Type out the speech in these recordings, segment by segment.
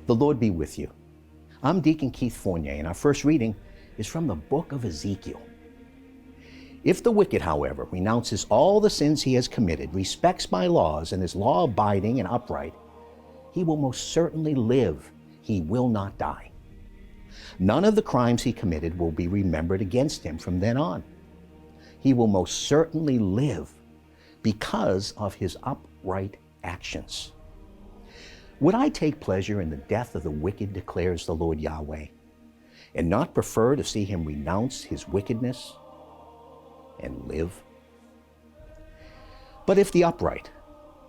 The Lord be with you. I'm Deacon Keith Fournier, and our first reading is from the book of Ezekiel. If the wicked, however, renounces all the sins he has committed, respects my laws, and is law-abiding and upright, he will most certainly live. He will not die. None of the crimes he committed will be remembered against him from then on. He will most certainly live because of his upright actions. Would I take pleasure in the death of the wicked, declares the Lord Yahweh, and not prefer to see him renounce his wickedness and live? But if the upright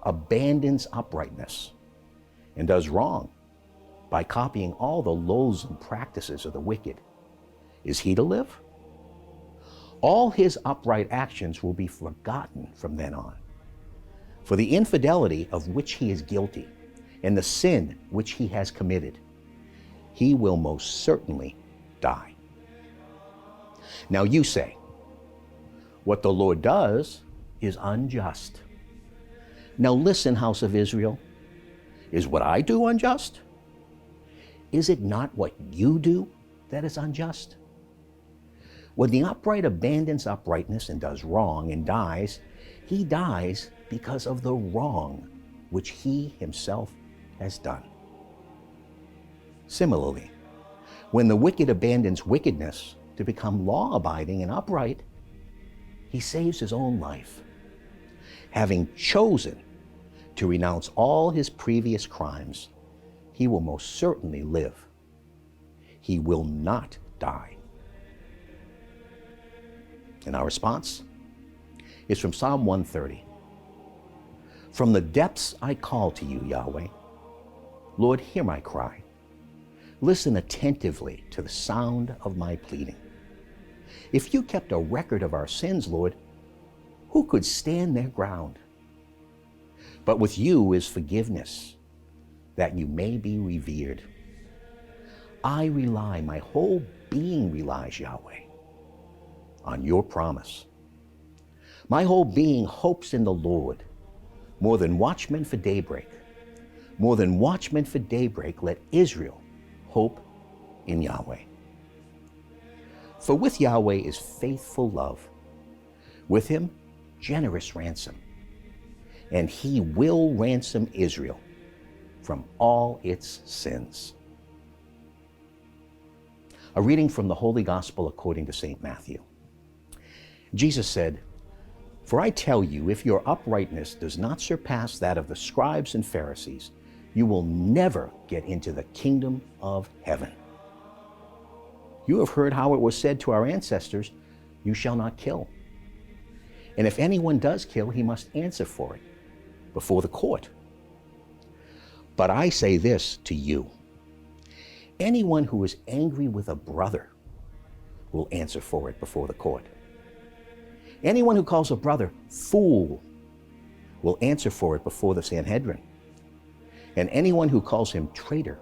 abandons uprightness and does wrong by copying all the loathsome practices of the wicked, is he to live? All his upright actions will be forgotten from then on. For the infidelity of which he is guilty and the sin which he has committed, he will most certainly die. Now you say, what the Lord does is unjust. Now listen, house of Israel. Is what I do unjust? Is it not what you do that is unjust? When the upright abandons uprightness and does wrong and dies, he dies because of the wrong which he himself has done. Similarly, when the wicked abandons wickedness to become law-abiding and upright, he saves his own life, having chosen to renounce all his previous crimes. He will most certainly live. He will not die. And our response is from Psalm 130. From the depths I call to you, Yahweh. Lord, hear my cry. Listen attentively to the sound of my pleading. If you kept a record of our sins, Lord, who could stand their ground? But with you is forgiveness, that you may be revered. I rely, my whole being relies, Yahweh, on your promise. My whole being hopes in the Lord, more than watchmen for daybreak. More than watchmen for daybreak, let Israel hope in Yahweh. For with Yahweh is faithful love, with him generous ransom, and he will ransom Israel from all its sins. A reading from the Holy Gospel according to St. Matthew. Jesus said, "For I tell you, if your uprightness does not surpass that of the scribes and Pharisees, you will never get into the kingdom of heaven. You have heard how it was said to our ancestors, 'You shall not kill.' And if anyone does kill, he must answer for it before the court. But I say this to you, anyone who is angry with a brother will answer for it before the court. Anyone who calls a brother fool will answer for it before the Sanhedrin. And anyone who calls him traitor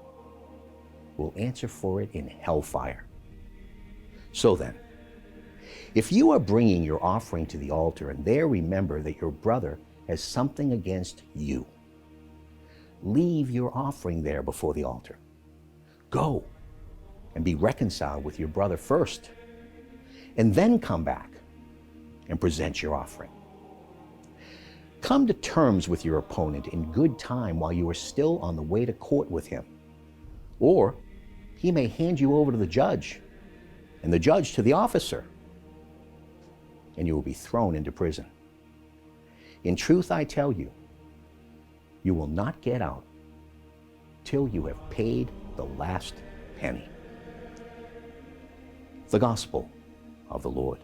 will answer for it in hellfire. So then, if you are bringing your offering to the altar and there remember that your brother has something against you, leave your offering there before the altar. Go and be reconciled with your brother first, and then come back and present your offering. Come to terms with your opponent in good time while you are still on the way to court with him. Or he may hand you over to the judge, and the judge to the officer, and you will be thrown into prison. In truth, I tell you, you will not get out till you have paid the last penny." The Gospel of the Lord.